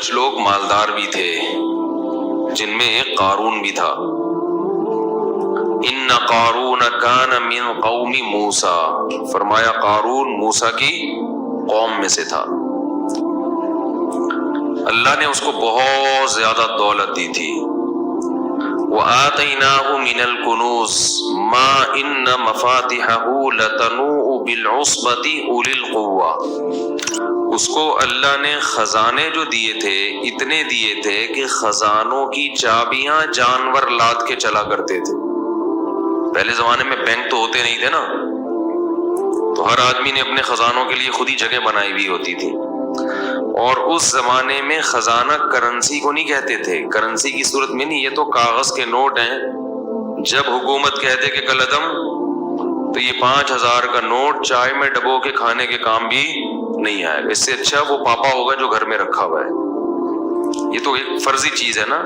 کچھ لوگ مالدار بھی تھے جن میں ایک قارون بھی تھا. ان قارون کان من قوم موسیٰ، فرمایا قارون موسیٰ کی قوم میں سے تھا. اللہ نے اس کو بہت زیادہ دولت دی تھی. وَآتَيْنَاهُ مِنَ الْكُنُوزِ مَا إِنَّ مَفَاتِحَهُ لَتَنُوءُ بِالْعُصْبَةِ أُولِي الْقُوَّةِ، اس کو اللہ نے خزانے جو دیے تھے اتنے دیے تھے کہ خزانوں کی چابیاں جانور لاد کے چلا کرتے تھے. پہلے زمانے میں بینک تو ہوتے نہیں تھے نا، تو ہر آدمی نے اپنے خزانوں کے لیے خود ہی جگہ بنائی ہوئی ہوتی تھی. اور اس زمانے میں خزانہ کرنسی کو نہیں کہتے تھے، کرنسی کی صورت میں نہیں، یہ تو کاغذ کے نوٹ ہیں. جب حکومت کہتے کہ کل عدم، تو یہ 5,000 کا نوٹ چائے میں ڈبو کے کھانے کے کام بھی نہیں آئے گا. اس سے اچھا وہ پاپا ہوگا جو گھر میں رکھا ہوا ہے. یہ تو ایک فرضی چیز ہے نا.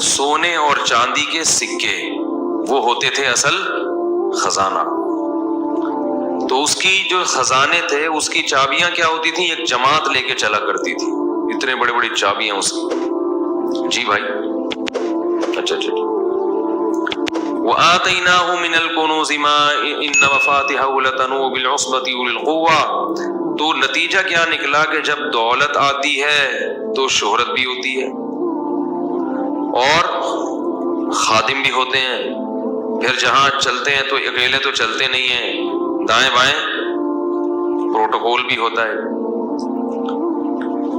سونے اور چاندی کے سکے وہ ہوتے تھے اصل خزانہ. تو اس کی جو خزانے تھے اس کی چابیاں کیا ہوتی تھیں، ایک جماعت لے کے چلا کرتی تھی. اتنے بڑے بڑی چابیاں اس کی. جی بھائی، اچھا. وَآتَيْنَاهُ مِنَ الْكُنُوزِ مَا إِنَّ مَفَاتِحَهُ لَتَنُوءُ بِالْعُصْبَةِ أُولِي الْقُوَّةِ. تو نتیجہ کیا نکلا کہ جب دولت آتی ہے تو شہرت بھی ہوتی ہے اور خادم بھی ہوتے ہیں. پھر جہاں چلتے ہیں تو اکیلے تو چلتے نہیں ہیں، دائیں بائیں پروٹوکول بھی ہوتا ہے.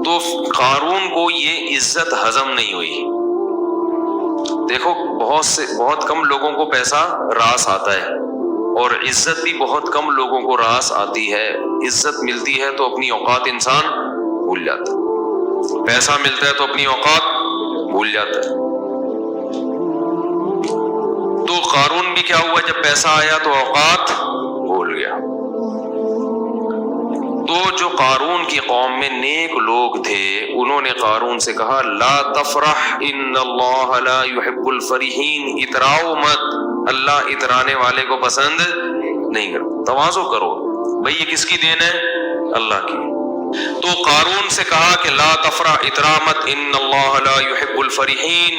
تو قارون کو یہ عزت ہضم نہیں ہوئی. دیکھو بہت کم لوگوں کو پیسہ راس آتا ہے اور عزت بھی بہت کم لوگوں کو راس آتی ہے. عزت ملتی ہے تو اپنی اوقات انسان بھول جاتا ہے، پیسہ ملتا ہے تو اپنی اوقات بھول جاتا ہے. تو قارون بھی کیا ہوا، جب پیسہ آیا تو اوقات بھول گیا. تو جو قارون کی قوم میں نیک لوگ تھے انہوں نے قارون سے کہا لا تفرح ان اللہ لا يحب الفرحین، اتراؤ مت، اللہ اترانے والے کو پسند نہیں کرتا. تواضع کرو بھئی، یہ کس کی دین ہے؟ اللہ کی. تو قارون سے کہا کہ لا تفرح، اترا مت، ان اللہ لا يحب الفرحین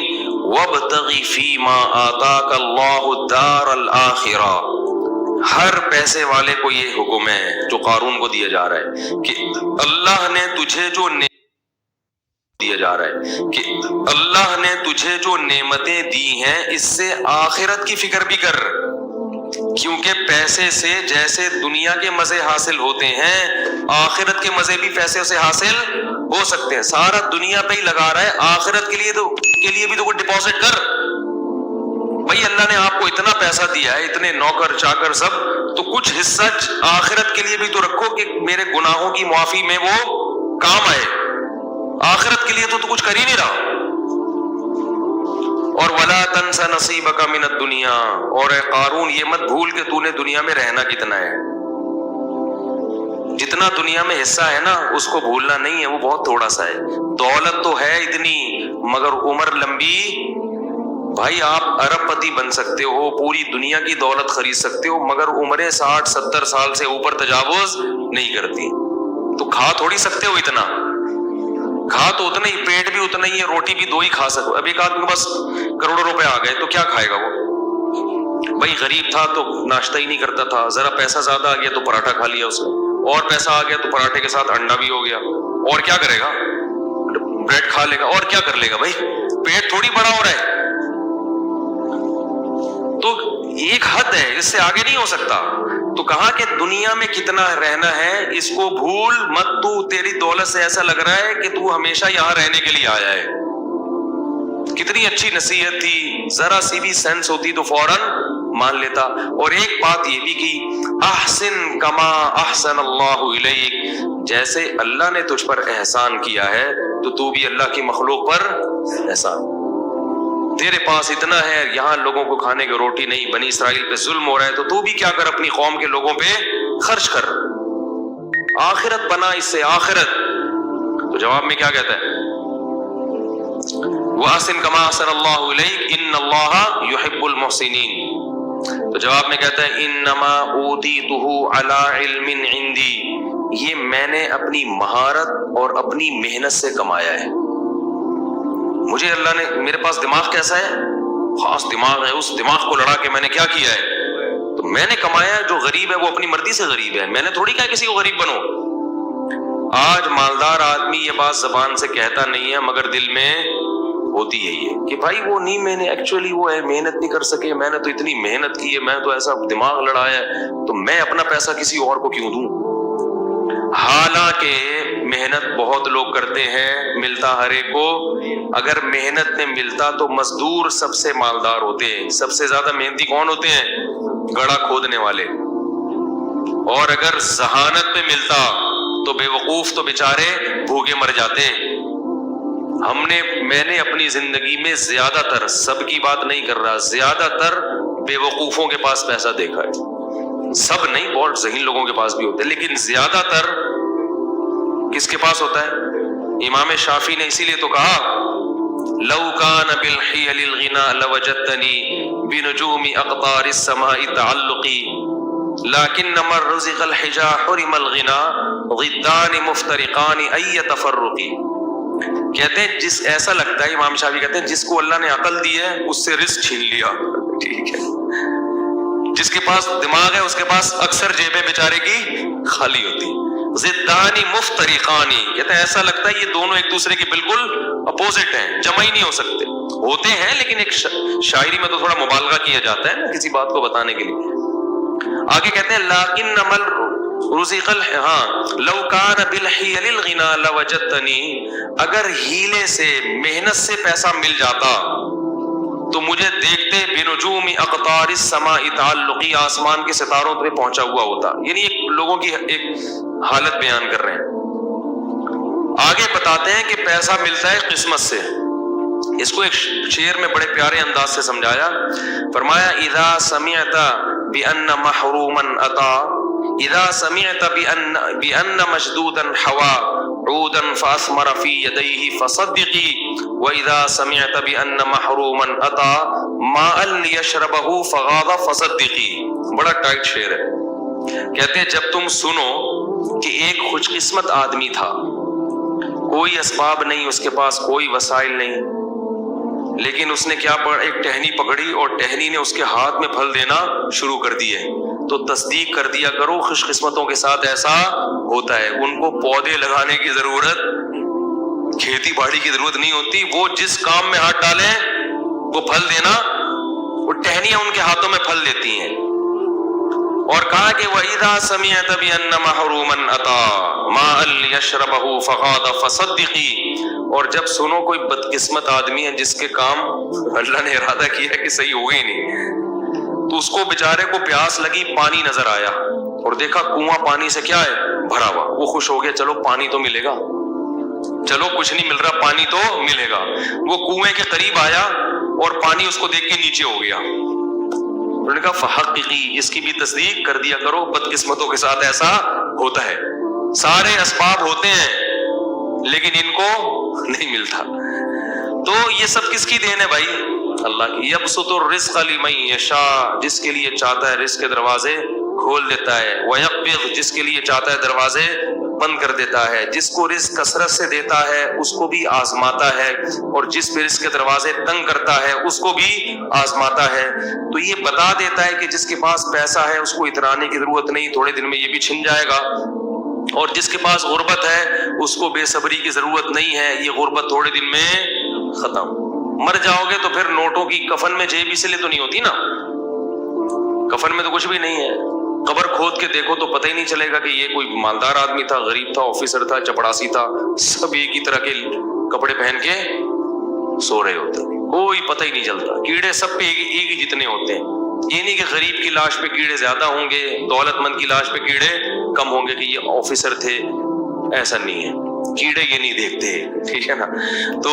وابتغ فیما آتاک اللہ الدار الآخرہ. ہر پیسے والے کو یہ حکم ہے جو قارون کو دیا جا رہا ہے کہ اللہ نے تجھے جو دیا جا رہا ہے کہ اللہ نے تجھے جو نعمتیں دی ہیں اس سے آخرت کی فکر بھی کر، کیونکہ پیسے سے جیسے دنیا کے مزے حاصل ہوتے ہیں آخرت کے مزے بھی پیسے سے حاصل ہو سکتے ہیں. سارا دنیا پہ ہی لگا رہا ہے، آخرت کے لیے بھی تو کوئی ڈپازٹ کر. بھائی اللہ نے آپ کو اتنا پیسہ دیا ہے، اتنے نوکر چاکر سب، تو کچھ حصہ آخرت کے لیے بھی تو رکھو کہ میرے گناہوں کی معافی میں وہ کام آئے. آخرت کے لیے تو کچھ کر ہی نہیں رہا. اور وَلَا تَنْسَ نَصِيبَكَ مِنَ الدُّنْيَا، اور اے قارون یہ مت بھول کہ تو نے دنیا میں رہنا کتنا ہے. جتنا دنیا میں حصہ ہے نا اس کو بھولنا نہیں ہے، وہ بہت تھوڑا سا ہے. دولت تو ہے اتنی مگر عمر لمبی. بھائی آپ ارب پتی بن سکتے ہو، پوری دنیا کی دولت خرید سکتے ہو، مگر عمریں 60-70 سال سے اوپر تجاوز نہیں کرتی. تو کھا تھوڑی سکتے ہو اتنا، کھا تو اتنا ہی، پیٹ بھی اتنا ہی ہے، روٹی بھی 2 ہی کھا سکو. اب ایک آدمی کے پاس کروڑوں روپے آ گئے تو کیا کھائے گا وہ؟ بھائی غریب تھا تو ناشتہ ہی نہیں کرتا تھا، ذرا پیسہ زیادہ آ گیا تو پراٹھا کھا لیا اس نے، اور پیسہ آ گیا تو پراٹھے کے ساتھ انڈا بھی ہو گیا، اور کیا کرے گا؟ بریڈ کھا لے گا، اور کیا کر لے گا؟ بھائی پیٹ تھوڑی بڑا ہو رہا ہے. تو ایک حد ہے، اس سے آگے نہیں ہو سکتا. تو کہا کہ دنیا میں کتنا رہنا ہے اس کو بھول مت. تو تیری دولت سے ایسا لگ رہا ہے کہ تو ہمیشہ یہاں رہنے کے لیے آیا ہے. کتنی اچھی نصیحت تھی، ذرا سی بھی سینس ہوتی تو فوراً مان لیتا. اور ایک بات یہ بھی کی، احسن کما احسن اللہ الیک، جیسے اللہ نے تجھ پر احسان کیا ہے تو بھی اللہ کی مخلوق پر احسان. تیرے پاس اتنا ہے، یہاں لوگوں کو کھانے کی روٹی نہیں، بنی اسرائیل پہ ظلم ہو رہا ہے، تو بھی کیا کر، اپنی قوم کے لوگوں پہ خرچ کر، آخرت بنا اس سے آخرت. تو جواب میں کیا کہتا ہے؟ وَأَحْسِن كَمَا أَحْسَنَ اللَّهُ إِلَيْكَ إِنَّ اللَّهَ يُحِبُّ الْمُحْسِنِينَ. تو جواب میں کہتا ہے انما اوتیتہ علی علم عندی، یہ میں نے اپنی مہارت اور اپنی محنت سے کمایا ہے. مجھے اللہ نے, میرے پاس دماغ کیسا ہے, خاص دماغ ہے, اس دماغ کو لڑا کے میں نے کیا کیا ہے, تو میں نے کمایا ہے. جو غریب ہے وہ اپنی مرضی سے غریب ہے, میں نے تھوڑی کہا کسی کو غریب بنو. آج مالدار آدمی یہ بات زبان سے کہتا نہیں ہے مگر دل میں ہوتی ہے یہ کہ بھائی وہ نہیں, میں نے ایکچولی وہ ہے محنت نہیں کر سکے, میں نے تو اتنی محنت کی ہے, میں تو ایسا دماغ لڑایا ہے, تو میں اپنا پیسہ کسی اور کو کیوں دوں. حالانکہ محنت بہت لوگ کرتے ہیں, ملتا ہر ایک کو. اگر محنت میں ملتا تو مزدور سب سے مالدار ہوتے ہیں. سب سے زیادہ محنتی کون ہوتے ہیں؟ گڑھا کھودنے والے. اور اگر ذہانت میں ملتا تو بے وقوف تو بیچارے بھوکے مر جاتے. میں نے اپنی زندگی میں زیادہ تر, سب کی بات نہیں کر رہا, زیادہ تر بے وقوفوں کے پاس پیسہ دیکھا ہے. سب نہیں, بہت ذہین لوگوں کے پاس بھی ہوتے ہیں, لیکن زیادہ تر کس کے پاس ہوتا ہے؟ امام شافعی نے اسی لیے تو کہا لو کان بالحیل الغنا لوجدتنی بنجوم اقطار السماء تعلقی لیکن من رزق الحجا حرم الغنا ضدان مفترقان ای تفرقی. کہتے ہیں جس, ایسا لگتا ہے, امام شافعی کہتے ہیں جس کو اللہ نے عقل دی ہے اس سے رزق چھین لیا. ٹھیک ہے, جس کے پاس دماغ ہے اس کے پاس اکثر جیبیں بیچارے کی خالی ہوتی. ضدان مفترقان, کہتے ہیں ایسا لگتا ہے یہ دونوں ایک دوسرے کے بالکل اپوزٹ ہیں, جمع ہی نہیں ہو سکتے. ہوتے ہیں لیکن ایک شاعری میں تو تھوڑا مبالغہ کیا جاتا ہے نا کسی بات کو بتانے کے لیے. آگے کہتے ہیں لیکن من رزق لو کان بالحیل الغنا لوجدتنی, اگر ہیلے سے محنت سے پیسہ مل جاتا تو مجھے دیکھتے بنجوم اقطار السماء تعلقی, آسمان کے ستاروں پہ پہنچا ہوا ہوتا. یعنی ایک لوگوں کی ایک حالت بیان کر رہے ہیں. آگے بتاتے ہیں کہ پیسہ ملتا ہے قسمت سے. اس کو ایک شعر میں بڑے پیارے انداز سے سمجھایا. فرمایا اذا سمعت بان محروما اتا, اذا سمعت بان مشدودا حوا عودا فاثمر في يديه فصدقي واذا سمعت بان محروما اتى ماء ليشربه فغاض فصدقي. بڑا ٹائٹ شعر ہے. کہتے ہیں جب تم سنو کہ ایک خوش قسمت آدمی تھا, کوئی اسباب نہیں, اس کے پاس کوئی وسائل نہیں, لیکن اس نے کیا ایک ٹہنی پکڑی اور ٹہنی نے اس کے ہاتھ میں پھل دینا شروع کر دیے, تو تصدیق کر دیا کرو خوش قسمتوں کے ساتھ ایسا ہوتا ہے. ان کو پودے لگانے کی ضرورت, کھیتی باڑی کی ضرورت نہیں ہوتی, وہ جس کام میں ہاتھ ڈالیں وہ پھل دینا, وہ ٹہنیاں ان کے ہاتھوں میں پھل دیتی ہیں. اور کہا کہ وَإِذَا سَمِعْتَ بِأَنَّ مَحْرُومًا أَتَى مَاءً لِيَشْرَبَهُ فَغَاضَ فَصَدِّقِي. اور جب سنو کوئی بدقسمت آدمی ہے جس کے کام اللہ نے ارادہ کیا کہ صحیح ہو گئی نہیں, تو اس کو بیچارے کو پیاس لگی, پانی نظر آیا اور دیکھا کنواں پانی سے کیا ہے بھرا ہوا, وہ خوش ہو گیا, چلو پانی تو ملے گا, چلو کچھ نہیں مل رہا پانی تو ملے گا. وہ کنویں کے قریب آیا اور پانی اس کو دیکھ کے نیچے ہو گیا. انہوں نے کہا فحققی, اس کی بھی تصدیق کر دیا کرو, بدقسمتوں کے ساتھ ایسا ہوتا ہے. سارے اسباب ہوتے ہیں لیکن ان کو نہیں ملتا. تو یہ سب کس کی دین ہے بھائی؟ اللہ کی. یبسط الرزق لمن یشاء, جس کے لیے چاہتا ہے رزق کے دروازے کھول دیتا ہے. ویقبض, جس کے لیے چاہتا ہے دروازے بند کر دیتا ہے. جس کو رزق کثرت سے دیتا ہے اس کو بھی آزماتا ہے, اور جس پہ رزق کے دروازے تنگ کرتا ہے اس کو بھی آزماتا ہے. تو یہ بتا دیتا ہے کہ جس کے پاس پیسہ ہے اس کو اترانے کی ضرورت نہیں, تھوڑے دن میں یہ بھی چھن جائے گا. اور جس کے پاس غربت ہے اس کو بے صبری کی ضرورت نہیں ہے, یہ غربت تھوڑے دن میں ختم. مر جاؤ گے تو پھر نوٹوں کی کفن میں جیب اس لیے تو نہیں ہوتی نا, کفن میں تو کچھ بھی نہیں ہے. قبر کھود کے دیکھو تو پتہ ہی نہیں چلے گا کہ یہ کوئی مالدار آدمی تھا, غریب تھا, آفیسر تھا, چپڑاسی تھا, سب ایک ہی طرح کے کپڑے پہن کے سو رہے ہوتے, کوئی پتہ ہی نہیں چلتا. کیڑے سب پہ ایک ہی جتنے ہوتے ہیں. یہ نہیں کہ غریب کی لاش پہ کیڑے زیادہ ہوں گے, دولت مند کی لاش پہ کیڑے کم ہوں گے کہ یہ آفیسر تھے, ایسا نہیں ہے. کیڑے یہ نہیں دیکھتے, ٹھیک ہے نا. تو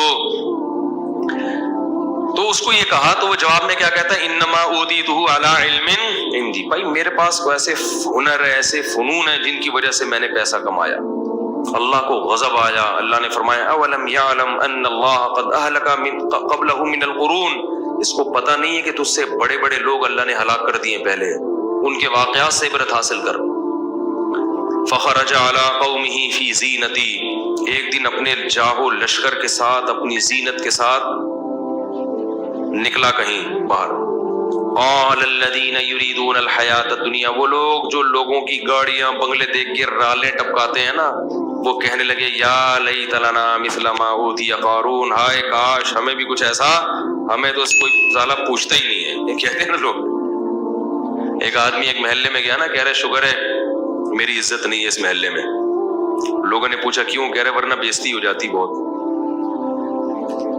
اس کو یہ کہا تو وہ جواب میں کیا کہتا ہے, انما اوتیتہ علی علم عندی. بھائی میرے پاس کوئی ایسے ہنر ہے, ایسے فنون ہیں جن کی وجہ سے میں نے پیسہ کمایا. اللہ کو غضب آیا, اللہ نے فرمایا اولم یعلم ان اللہ قد اہلک من قبلہ من القرون, اس کو پتہ نہیں ہے کہ تجھ سے بڑے بڑے لوگ اللہ نے ہلاک کر دیے پہلے, ان کے واقعات سے عبرت حاصل کر. فخرج علی قومہ فی زینتی، ایک دن اپنے جاہو لشکر کے ساتھ، اپنی زینت کے ساتھ نکلا کہیں باہر. قال الذین یریدون الحیاۃ الدنیا، وہ لوگ جو لوگوں کی گاڑیاں بنگلے دیکھ کے رالیں ٹپکاتے ہیں نا، وہ کہنے لگے یا لیت لنا مثل ما اوتی قارون، ہائے کاش ہمیں بھی کچھ ایسا، ہمیں تو کوئی سالہ پوچھتا ہی نہیں ہے. یہ کہتے ہیں نا لوگ. ایک آدمی ایک محلے میں گیا نا، کہہ رہے شکر ہے میری عزت نہیں ہے اس محلے میں. لوگوں نے پوچھا کیوں؟ کہہ رہے ورنہ بےزتی ہو جاتی بہت.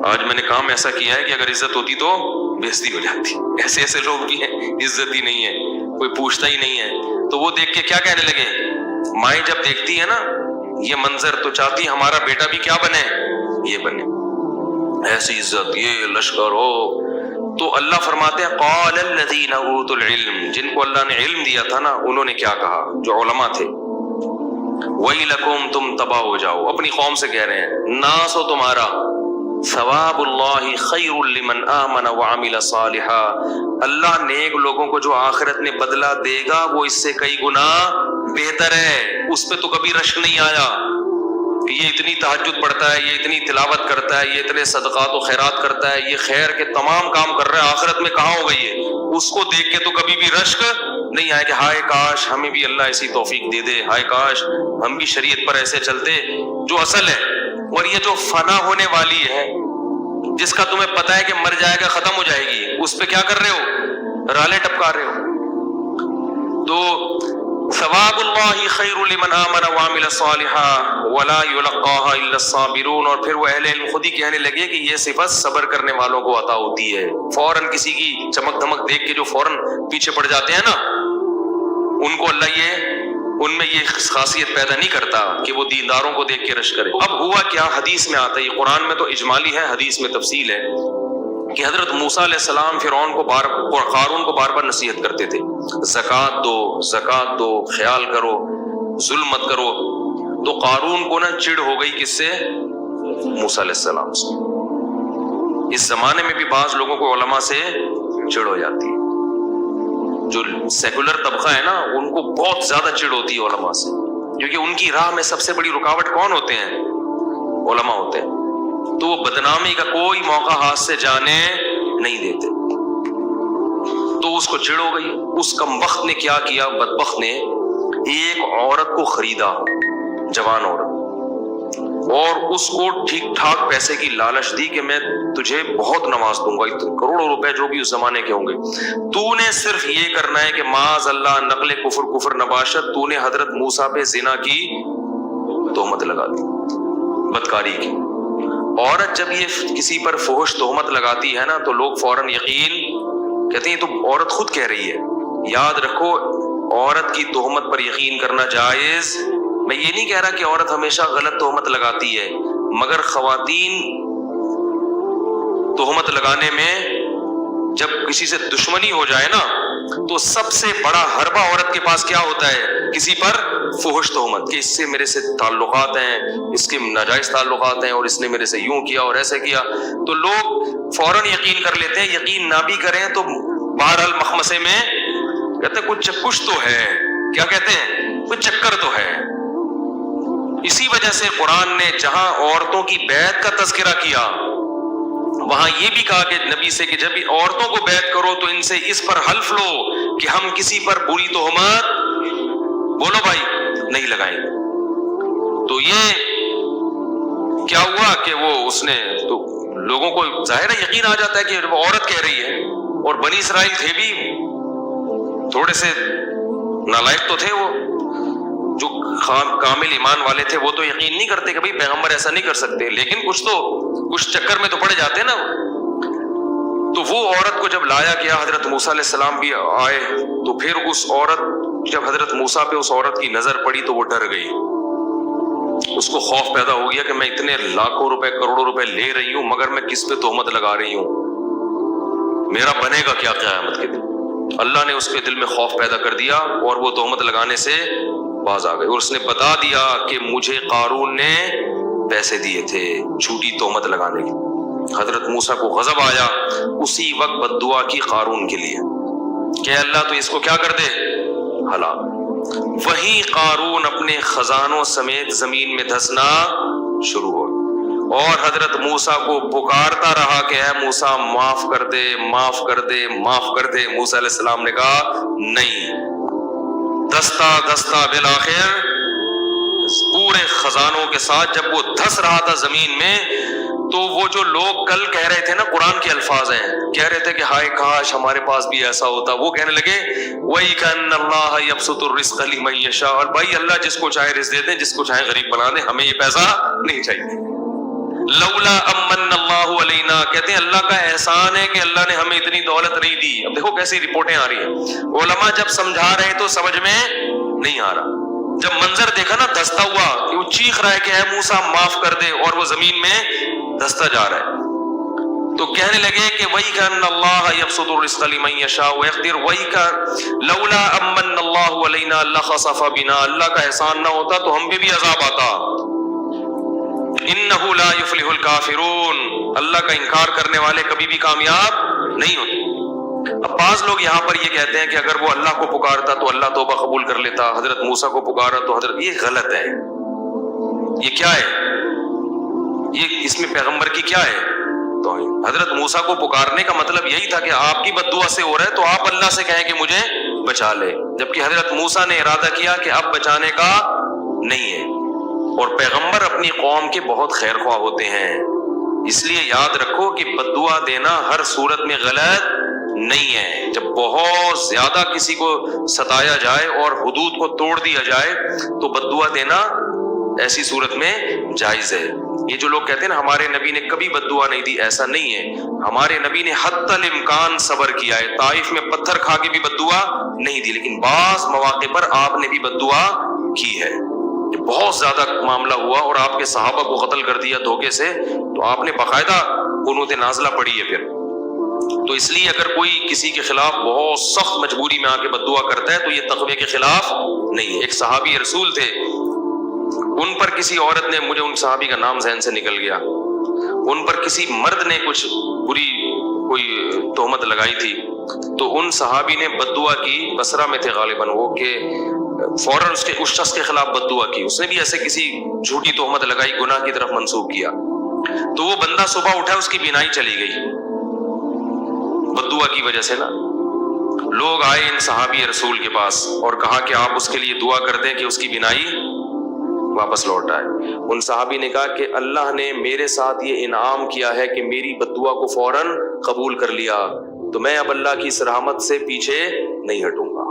آج میں نے کام ایسا کیا ہے کہ اگر عزت ہوتی تو بےزتی ہو جاتی. ایسے ایسے لوگ بھی ہیں، عزت ہی نہیں ہے، کوئی پوچھتا ہی نہیں ہے. تو وہ دیکھ کے کیا کہنے لگے، مائیں جب دیکھتی ہے نا یہ منظر تو چاہتی ہمارا بیٹا بھی کیا بنے، یہ بنے، ایسی عزت، یہ لشکر ہو. تو اللہ فرماتے ہیں قال الذین اوتوا العلم، جن کو اللہ نے علم دیا تھا نا، انہوں نے کیا کہا، جو علماء تھے، ویلکم، تم تباہ ہو جاؤ. اپنی قوم سے کہہ رہے ہیں ناس ہو تمہارا، ثواب اللہ خیر لمن آمن وعمل صالحا، اللہ نیک لوگوں کو جو آخرت میں بدلہ دے گا وہ اس سے کئی گنا بہتر ہے. اس پہ تو کبھی رشک نہیں آیا. یہ اتنی تہجد پڑھتا ہے، یہ اتنی تلاوت کرتا ہے، یہ اتنے صدقات و خیرات کرتا ہے، یہ خیر کے تمام کام کر رہا ہے، آخرت میں کہاں ہو گئی ہے؟ اس کو دیکھ کے تو کبھی بھی رشک نہیں آئے کہ ہائے کاش ہمیں بھی اللہ ایسی توفیق دے دے، ہائے کاش ہم بھی شریعت پر ایسے چلتے. جو اصل ہے، اور یہ جو فنا ہونے والی ہے، جس کا تمہیں پتا ہے کہ مر جائے گا، ختم ہو جائے گی، اس پہ کیا کر رہے ہو، رالے ٹپکا رہے ہو. تو ثواب اللہ خیر لمن آمن وعمل صالحا ولا یلقاها الا الصابرون. اور پھر وہ اہل علم خود ہی کہنے لگے کہ یہ صفت صبر کرنے والوں کو عطا ہوتی ہے. فوراً کسی کی چمک دھمک دیکھ کے جو فوراً پیچھے پڑ جاتے ہیں نا، ان کو اللہ ان میں یہ خاصیت پیدا نہیں کرتا کہ وہ دینداروں کو دیکھ کے رش کرے. اب ہوا کیا، حدیث میں آتا ہے، یہ قرآن میں تو اجمالی ہے، حدیث میں تفصیل ہے، کہ حضرت موسیٰ علیہ السلام فرعون کو قارون کو بار بار نصیحت کرتے تھے، زکوٰۃ دو، زکوٰۃ دو، خیال کرو، ظلم مت کرو. تو قارون کو نا چڑ ہو گئی کس سے، موسیٰ علیہ السلام سے. اس زمانے میں بھی بعض لوگوں کو علماء سے چڑ ہو جاتی ہے. جو سیکولر طبقہ ہے نا، ان کو بہت زیادہ چڑ ہوتی ہے علماء سے، کیونکہ ان کی راہ میں سب سے بڑی رکاوٹ کون ہوتے ہیں، علماء ہوتے ہیں. تو وہ بدنامی کا کوئی موقع ہاتھ سے جانے نہیں دیتے. تو اس کو چڑ ہو گئی. اس کم وقت نے کیا کیا، بدبخت نے ایک عورت کو خریدا، جوان عورت، اور اس کو ٹھیک ٹھاک پیسے کی لالچ دی کہ میں تجھے بہت نواز دوں گا، کروڑوں روپے جو بھی اس زمانے کے ہوں گے، تو نے صرف یہ کرنا ہے کہ معاذ اللہ نقل کفر نباشت، تو نے حضرت موسیٰ پہ زنا کی تہمت لگا دی، بدکاری کی. عورت جب یہ کسی پر فحش تہمت لگاتی ہے نا، تو لوگ فوراً یقین کہتے ہیں تو عورت خود کہہ رہی ہے. یاد رکھو، عورت کی تہمت پر یقین کرنا جائز. میں یہ نہیں کہہ رہا کہ عورت ہمیشہ غلط تہمت لگاتی ہے، مگر خواتین تہمت لگانے میں جب کسی سے دشمنی ہو جائے نا، تو سب سے بڑا حربہ عورت کے پاس کیا ہوتا ہے، کسی پر فحش تہمت، کہ اس سے میرے سے تعلقات ہیں، اس کے ناجائز تعلقات ہیں، اور اس نے میرے سے یوں کیا اور ایسے کیا. تو لوگ فوراً یقین کر لیتے ہیں. یقین نہ بھی کریں تو بہرحال مخمسے میں کہتے ہیں کچھ تو ہے. کیا کہتے ہیں، کچھ چکر تو ہے. اسی وجہ سے قرآن نے جہاں عورتوں کی بیعت کا تذکرہ کیا، وہاں یہ بھی کہا کہ نبی سے کہ جب بھی عورتوں کو بیعت کرو تو ان سے اس پر حلف لو کہ ہم کسی پر بری تہمت، بولو بھائی، نہیں لگائیں گے. تو یہ کیا ہوا کہ وہ اس نے تو لوگوں کو ظاہر ہے یقین آ جاتا ہے کہ وہ عورت کہہ رہی ہے. اور بنی اسرائیل تھے بھی تھوڑے سے نالائق تو تھے، وہ جو کامل ایمان والے تھے وہ تو یقین نہیں کرتے کہ بھئی پیغمبر ایسا نہیں کر سکتے، لیکن کچھ چکر میں تو پڑے جاتے ہیں نا. تو وہ عورت کو جب لایا گیا، حضرت موسیٰ علیہ السلام بھی آئے، تو پھر اس عورت، جب حضرت موسیٰ پہ اس عورت کی نظر پڑی تو وہ ڈر گئی. اس کو خوف پیدا ہو گیا کہ میں اتنے لاکھوں روپے، کروڑوں روپے لے رہی ہوں، مگر میں کس پہ تہمت لگا رہی ہوں، میرا بنے گا کیا قیامت کے دن. اللہ نے اس کے دل میں خوف پیدا کر دیا اور وہ تہمت لگانے سے باز آ گئی. اور اس نے بتا دیا کہ مجھے قارون نے پیسے دیے تھے جھوٹی تہمت لگانے کی. حضرت موسیٰ کو غضب آیا، اسی وقت بد دعا کی قارون کے لیے کہ اللہ تو اس کو کیا کر دے، ہلاک. وہیں قارون اپنے خزانوں سمیت زمین میں دھسنا شروع ہو، اور حضرت موسیٰ کو پکارتا رہا کہ اے موسیٰ معاف کر دے، معاف کر دے، معاف کر دے۔ موسیٰ علیہ السلام نے کہا نہیں۔ دھستا دھستا بالآخر پورے خزانوں کے ساتھ جب وہ دھس رہا تھا زمین میں، تو وہ جو لوگ کل کہہ رہے تھے نا، قرآن کے الفاظ ہیں، کہہ رہے تھے کہ ہائے کاش ہمارے پاس بھی ایسا ہوتا، وہ کہنے لگے وہی کأن اللہ یبسط الرزق لمن یشاء، اور بھائی اللہ جس کو چاہے رزق دے دیں، جس کو چاہے غریب بنا دیں، ہمیں یہ پیسہ نہیں چاہیے۔ لولا امن اللہ علینا، کہتے ہیں اللہ کا احسان ہے کہ اللہ نے ہمیں اتنی دولت نہیں دی۔ اب دیکھو کیسی رپورٹیں آ رہی ہیں، علماء جب سمجھا رہے تو سمجھ میں نہیں آ رہا، جب منظر دیکھا نا دھستا ہوا کہ وہ چیخ رہا ہے کہ اے موسیٰ معاف کر دے، اور وہ زمین میں دھستا جا رہا ہے، تو کہنے لگے کہ وہی کأن اللہ یبسط الرزق لمن یشاء ویقدر، وہی کا لولا امن اللہ علینا لخسف بنا، اللہ کا احسان نہ ہوتا تو ہم پہ بھی عذاب آتا۔ انہ لا یفلح الکافرون، اللہ کا انکار کرنے والے کبھی بھی کامیاب نہیں ہوتے۔ اب بعض لوگ یہاں پر یہ کہتے ہیں کہ اگر وہ اللہ کو پکارتا تو اللہ توبہ قبول کر لیتا، حضرت موسیٰ کو پکارا تو حضرت، یہ غلط ہے۔ یہ کیا ہے؟ یہ اس میں پیغمبر کی کیا ہے؟ تو حضرت موسیٰ کو پکارنے کا مطلب یہی تھا کہ آپ کی بد دعا سے ہو رہا ہے تو آپ اللہ سے کہیں کہ مجھے بچا لے، جبکہ حضرت موسیٰ نے ارادہ کیا کہ اب بچانے کا نہیں ہے۔ اور پیغمبر اپنی قوم کے بہت خیر خواہ ہوتے ہیں، اس لیے یاد رکھو کہ بد دعا دینا ہر صورت میں غلط نہیں ہے۔ جب بہت زیادہ کسی کو ستایا جائے اور حدود کو توڑ دیا جائے تو بد دعا دینا ایسی صورت میں جائز ہے۔ یہ جو لوگ کہتے ہیں نا ہمارے نبی نے کبھی بد دعا نہیں دی، ایسا نہیں ہے، ہمارے نبی نے حتی الامکان صبر کیا ہے، طائف میں پتھر کھا کے بھی بد دعا نہیں دی، لیکن بعض مواقع پر آپ نے بھی بد دعا کی ہے۔ جب بہت زیادہ معاملہ ہوا اور آپ کے صحابہ کو قتل کر دیا دھوکے سے، تو آپ نے باقاعدہ قنوت نازلہ پڑھی ہے پھر۔ تو اس لیے اگر کوئی کسی کے خلاف بہت سخت مجبوری میں آ کے بد دعا کرتا ہے تو یہ تقوی کے خلاف نہیں۔ ایک صحابی رسول تھے، ان پر کسی عورت نے، مجھے ان صحابی کا نام ذہن سے نکل گیا، ان پر کسی مرد نے کچھ بری کوئی تہمت لگائی تھی، تو ان صحابی نے بد دعا کی، بصرہ میں تھے غالباً وہ، کہ فوراً اس شخص کے خلاف بد دعا کی، اس نے بھی ایسے کسی جھوٹی تہمت لگائی، گناہ کی طرف منسوب کیا، تو وہ بندہ صبح اٹھا اس کی بینائی چلی گئی بد دعا کی وجہ سے نا۔ لوگ آئے ان صحابی رسول کے پاس اور کہا کہ آپ اس کے لیے دعا کر دیں کہ اس کی بینائی واپس لوٹ آئے۔ ان صحابی نے کہا کہ اللہ نے میرے ساتھ یہ انعام کیا ہے کہ میری بد دعا کو فوراً قبول کر لیا، تو میں اب اللہ کی اس رحمت سے پیچھے نہیں ہٹوں گا۔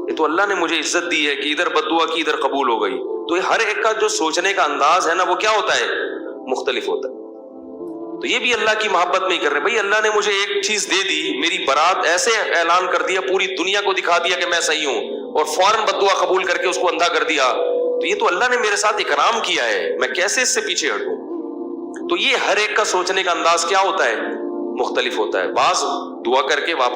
یہ تو اللہ نے مجھے عزت دی ہے کہ ادھر بد دعا کی ادھر قبول ہو گئی۔ تو ہر ایک کا جو سوچنے کا انداز ہے نا وہ کیا ہوتا ہے؟ مختلف ہوتا ہے۔ تو یہ بھی اللہ کی محبت میں ہی کر رہے، بھائی اللہ نے مجھے ایک چیز دے دی، میری برات ایسے اعلان کر دیا، پوری دنیا کو دکھا دیا کہ میں صحیح ہوں، اور فوراً بد دعا قبول کر کے اس کو اندھا کر دیا، تو یہ تو اللہ نے میرے ساتھ اکرام کیا ہے، میں کیسے اس سے پیچھے ہٹوں؟ تو یہ ہر ایک کا سوچنے کا انداز کیا ہوتا ہے؟ مختلف ہوتا ہے۔ بعض دعا کر کے واپس